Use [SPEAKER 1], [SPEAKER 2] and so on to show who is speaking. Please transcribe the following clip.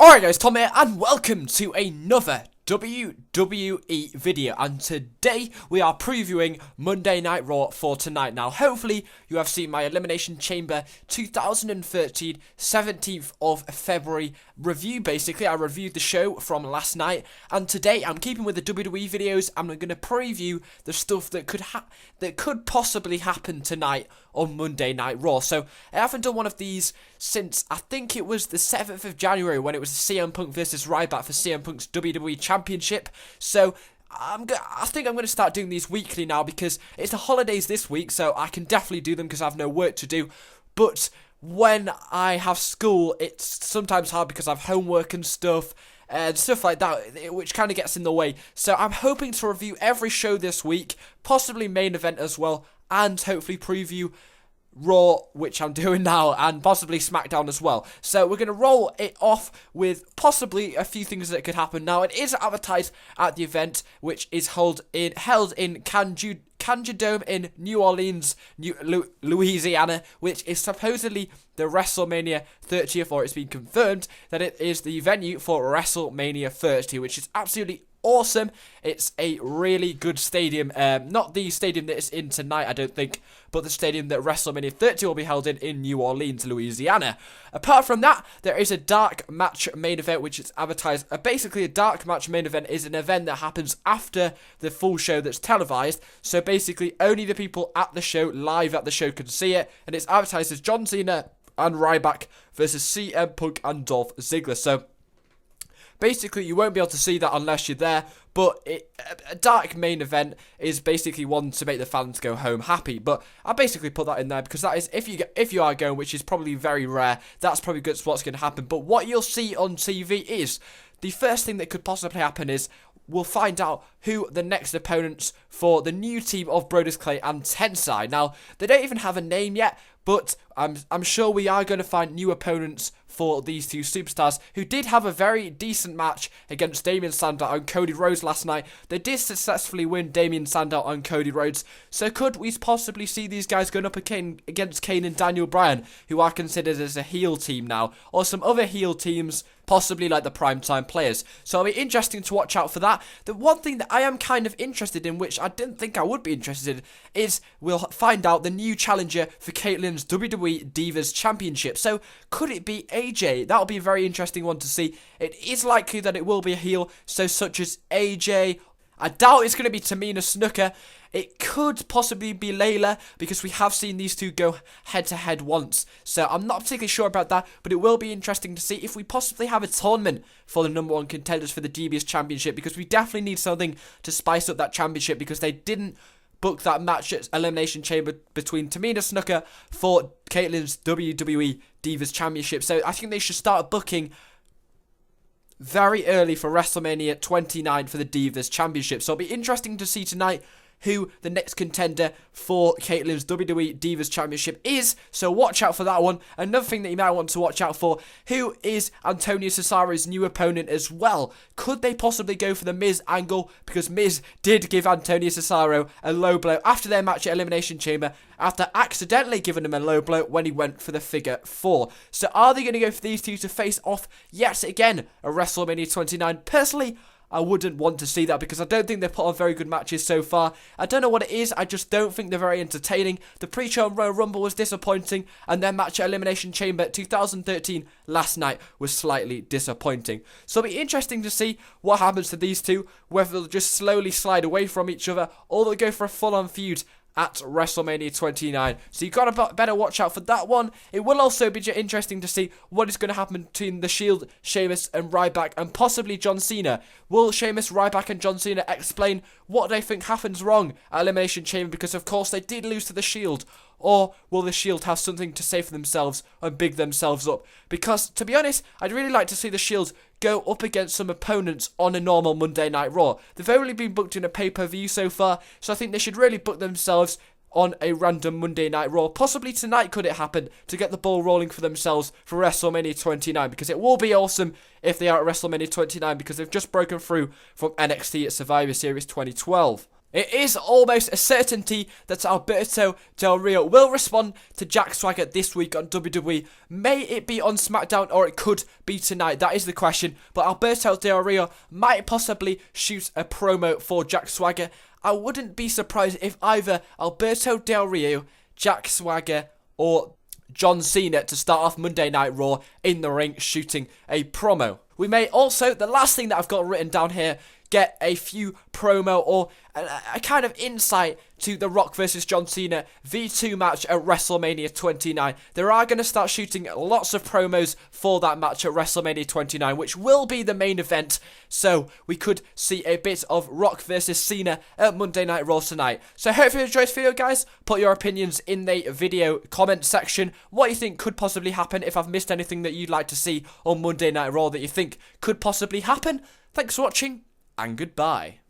[SPEAKER 1] Alright guys, Tom here, and welcome to another WWE video, and today we are previewing Monday Night Raw for tonight. Now hopefully you have seen my Elimination Chamber 2013 17th of February review. Basically I reviewed the show from last night, and today I'm keeping with the WWE videos. I'm going to preview the stuff that could possibly happen tonight on Monday Night Raw. So I haven't done one of these since I think it was the 7th of January when it was CM Punk versus Ryback for CM Punk's WWE Championship. So I think I'm going to start doing these weekly now because it's the holidays this week, so I can definitely do them because I have no work to do. But when I have school, it's sometimes hard because I have homework and stuff like that, which kind of gets in the way. So I'm hoping to review every show this week, possibly main event as well, and hopefully preview Raw, which I'm doing now, and possibly SmackDown as well. So we're going to roll it off with possibly a few things that could happen. Now it is advertised at the event, which is held in Kanja Dome in New Orleans, Louisiana, which is supposedly the WrestleMania 30th, or it's been confirmed that it is the venue for WrestleMania 30, which is absolutely awesome. It's a really good stadium, not the stadium that it's in tonight, I don't think, but the stadium that WrestleMania 30 will be held in New Orleans, Louisiana. Apart from that, there is a dark match main event, which is advertised. Basically, a dark match main event is an event that happens after the full show that's televised, so basically only the people at the show, live at the show, can see it, and it's advertised as John Cena and Ryback versus CM Punk and Dolph Ziggler. So basically, you won't be able to see that unless you're there, but a dark main event is basically one to make the fans go home happy. But I basically put that in there because that is, if you are going, which is probably very rare, that's probably what's going to happen. But what you'll see on TV is, the first thing that could possibly happen is, we'll find out who the next opponents for the new team of Brodus Clay and Tensai. Now, they don't even have a name yet, but I'm sure we are going to find new opponents for these two superstars, who did have a very decent match against Damian Sandow and Cody Rhodes last night. They did successfully win Damian Sandow and Cody Rhodes, so could we possibly see these guys going up against Kane and Daniel Bryan, who are considered as a heel team now, or some other heel teams, possibly like the Primetime Players. So it'll be interesting to watch out for that. The one thing that I am kind of interested in, which I didn't think I would be interested in, is we'll find out the new challenger for Caitlyn's WWE Divas Championship. So could it be AJ? That'll be a very interesting one to see. It is likely that it will be a heel, so such as AJ. I doubt it's going to be Tamina Snuka. It could possibly be Layla, because we have seen these two go head-to-head once. So I'm not particularly sure about that, but it will be interesting to see if we possibly have a tournament for the number one contenders for the DBS Championship, because we definitely need something to spice up that championship, because they didn't book that match at Elimination Chamber between Tamina Snuka for Caitlyn's WWE Divas Championship. So I think they should start booking very early for WrestleMania 29 for the Divas Championship. So it'll be interesting to see tonight who the next contender for Caitlyn's WWE Divas Championship is, so watch out for that one. Another thing that you might want to watch out for, who is Antonio Cesaro's new opponent as well? Could they possibly go for the Miz angle? Because Miz did give Antonio Cesaro a low blow after their match at Elimination Chamber, after accidentally giving him a low blow when he went for the figure 4. So are they going to go for these two to face off yet again at WrestleMania 29? Personally, I wouldn't want to see that, because I don't think they've put on very good matches so far. I don't know what it is, I just don't think they're very entertaining. The pre-show Royal Rumble was disappointing, and their match at Elimination Chamber 2013 last night was slightly disappointing. So it'll be interesting to see what happens to these two, whether they'll just slowly slide away from each other, or they'll go for a full-on feud at WrestleMania 29. So you've got to better watch out for that one. It will also be interesting to see what is going to happen between The Shield, Sheamus and Ryback, and possibly John Cena. Will Sheamus, Ryback and John Cena explain what they think happens wrong at Elimination Chamber, because of course they did lose to The Shield? Or will The Shield have something to say for themselves and big themselves up? Because, to be honest, I'd really like to see The Shield go up against some opponents on a normal Monday Night Raw. They've only been booked in a pay-per-view so far, so I think they should really book themselves on a random Monday Night Raw. Possibly tonight could it happen, to get the ball rolling for themselves for WrestleMania 29, because it will be awesome if they are at WrestleMania 29, because they've just broken through from NXT at Survivor Series 2012. It is almost a certainty that Alberto Del Rio will respond to Jack Swagger this week on WWE. May it be on SmackDown or it could be tonight? That is the question. But Alberto Del Rio might possibly shoot a promo for Jack Swagger. I wouldn't be surprised if either Alberto Del Rio, Jack Swagger, or John Cena to start off Monday Night Raw in the ring shooting a promo. We may also, the last thing that I've got written down here, get a few promo or a kind of insight to The Rock versus John Cena V2 match at WrestleMania 29. They are going to start shooting lots of promos for that match at WrestleMania 29, which will be the main event. So we could see a bit of Rock versus Cena at Monday Night Raw tonight. So hopefully you enjoyed this video, guys. Put your opinions in the video comment section. What you think could possibly happen, if I've missed anything that you'd like to see on Monday Night Raw that you think could possibly happen. Thanks for watching, and goodbye.